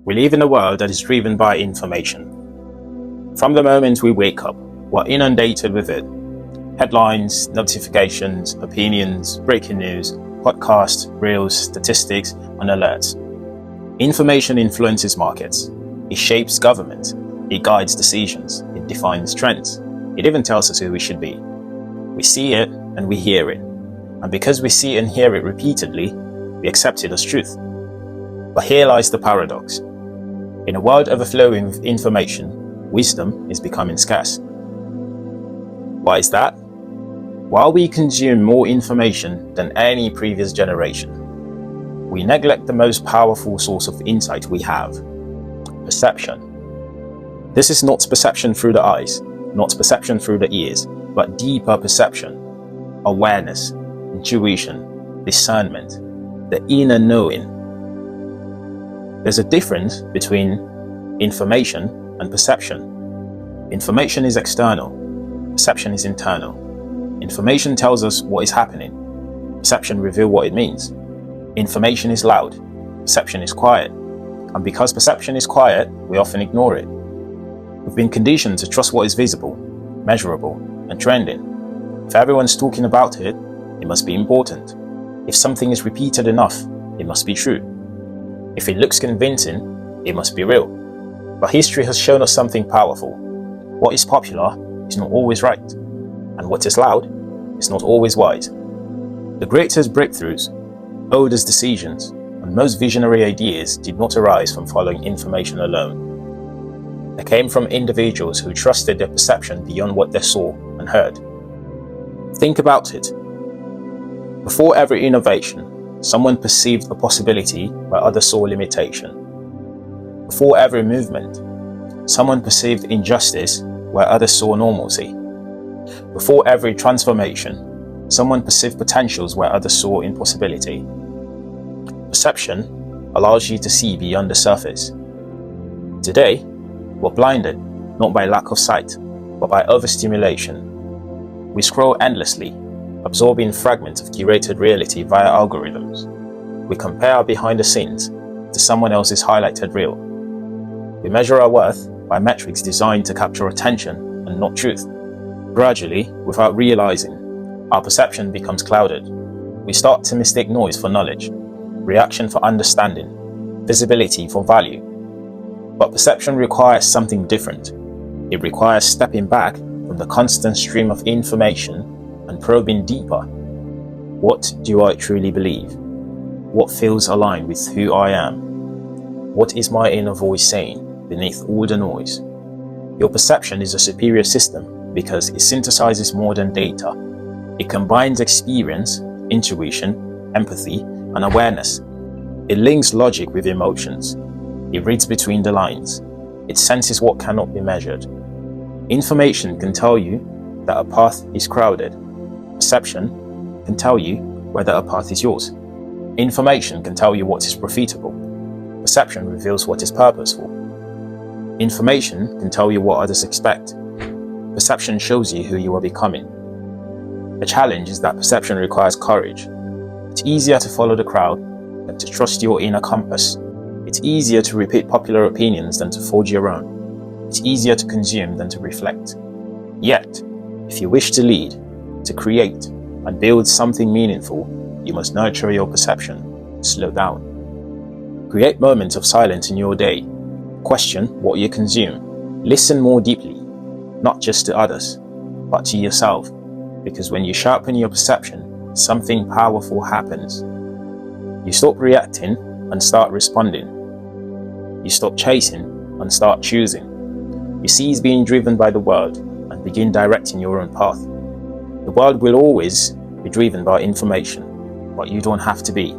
We live in a world that is driven by information. From the moment we wake up, we're inundated with it. Headlines, notifications, opinions, breaking news, podcasts, reels, statistics, and alerts. Information influences markets. It shapes government. It guides decisions. It defines trends. It even tells us who we should be. We see it and we hear it. And because we see and hear it repeatedly, we accept it as truth. But here lies the paradox. In a world overflowing with information, wisdom is becoming scarce. Why is that? While we consume more information than any previous generation, we neglect the most powerful source of insight we have: perception. This is not perception through the eyes, not perception through the ears, but deeper perception, awareness, intuition, discernment, the inner knowing. There's a difference between information and perception. Information is external, perception is internal. Information tells us what is happening, perception reveals what it means. Information is loud, perception is quiet. And because perception is quiet, we often ignore it. We've been conditioned to trust what is visible, measurable, and trending. If everyone's talking about it, it must be important. If something is repeated enough, it must be true. If it looks convincing, it must be real. But history has shown us something powerful. What is popular is not always right, and what is loud is not always wise. The greatest breakthroughs, oldest decisions, and most visionary ideas did not arise from following information alone. They came from individuals who trusted their perception beyond what they saw and heard. Think about it. Before every innovation, someone perceived a possibility where others saw limitation. Before every movement, someone perceived injustice where others saw normalcy. Before every transformation, someone perceived potentials where others saw impossibility. Perception allows you to see beyond the surface. Today, we're blinded not by lack of sight, but by overstimulation. We scroll endlessly, absorbing fragments of curated reality via algorithms. We compare our behind the scenes to someone else's highlighted reel. We measure our worth by metrics designed to capture attention and not truth. Gradually, without realizing, our perception becomes clouded. We start to mistake noise for knowledge, reaction for understanding, visibility for value. But perception requires something different. It requires stepping back from the constant stream of information and probing deeper. What do I truly believe? What feels aligned with who I am? What is my inner voice saying beneath all the noise? Your perception is a superior system because it synthesizes more than data. It combines experience, intuition, empathy, and awareness. It links logic with emotions. It reads between the lines. It senses what cannot be measured. Information can tell you that a path is crowded. Perception can tell you whether a path is yours. Information can tell you what is profitable. Perception reveals what is purposeful. Information can tell you what others expect. Perception shows you who you are becoming. The challenge is that perception requires courage. It's easier to follow the crowd than to trust your inner compass. It's easier to repeat popular opinions than to forge your own. It's easier to consume than to reflect. Yet, if you wish to lead, to create, and build something meaningful, you must nurture your perception. Slow down. Create moments of silence in your day. Question what you consume. Listen more deeply, not just to others, but to yourself. Because when you sharpen your perception, something powerful happens. You stop reacting and start responding. You stop chasing and start choosing. You cease being driven by the world and begin directing your own path. The world will always be driven by information, but you don't have to be.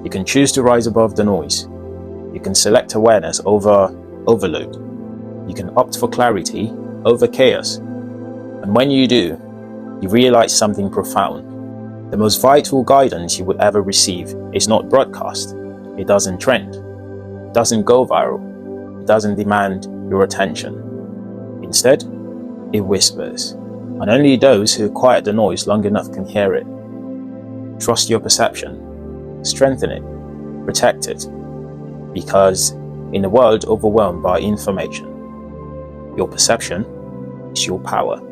You can choose to rise above the noise. You can select awareness over overload. You can opt for clarity over chaos. And when you do, you realize something profound. The most vital guidance you would ever receive is not broadcast. It doesn't trend. It doesn't go viral. It doesn't demand your attention. Instead, it whispers. And only those who quiet the noise long enough can hear it. Trust your perception. Strengthen it. Protect it. Because In a world overwhelmed by information, your perception is your power.